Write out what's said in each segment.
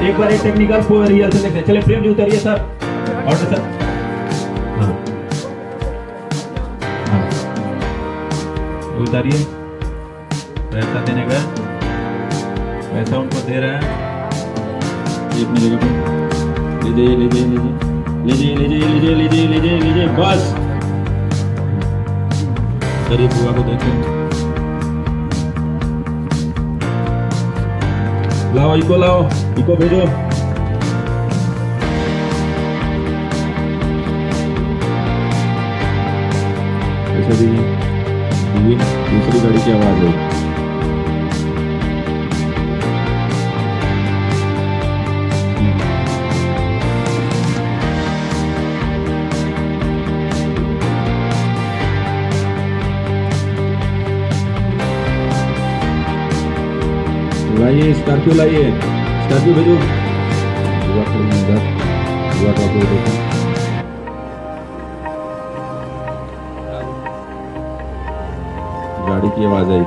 एक बार एक technical rehearsal देखते हैं। चलिए Prem ji उतरिए sir. Order sir. हाँ हाँ उतारिए। पैसा देने का, पैसा उनको दे रहा है। एक मिनट ले जाइए ले जाइए ले जाइए ले जाइए ले जाइए ले जाइए ले जाइए ले जाइए बस। गरीब बुआ को देखें। लाओ इको भेजो। ऐसा दीजिए दूसरी गाड़ी की आवाज है। लाइए स्कॉर्पियो लाइए, स्कॉर्पियो भेजो। बुआ खड़ी है इधर, बुआ का कोई देखो। गाड़ी की आवाज आई।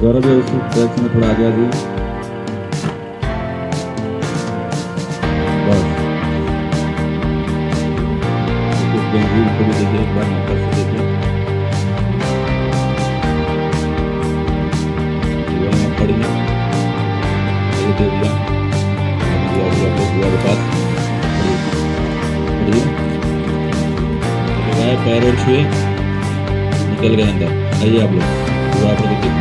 गौरव जी उस ट्रैक में थोड़ा आगे आ जाइए। को भी देखिए एक बार नंबर से देखिए। खड़ी है ये दे दिया बुआ के पास खड़ी है। पैर और छुए निकल गए अंदर। आइए आप लोग बुआ पर देखिए।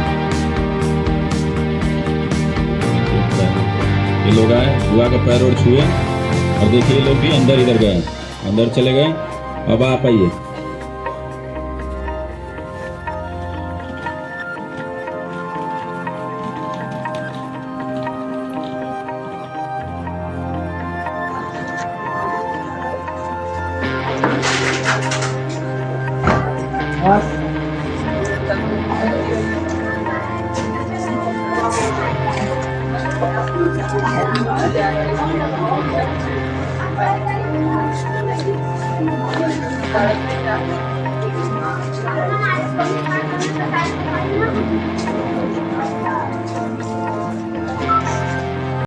ये लोग आए, बुआ का पैर और छुए और देखिए लोग भी अंदर इधर गए, अंदर चले गए। अब आप आइए। Thank you.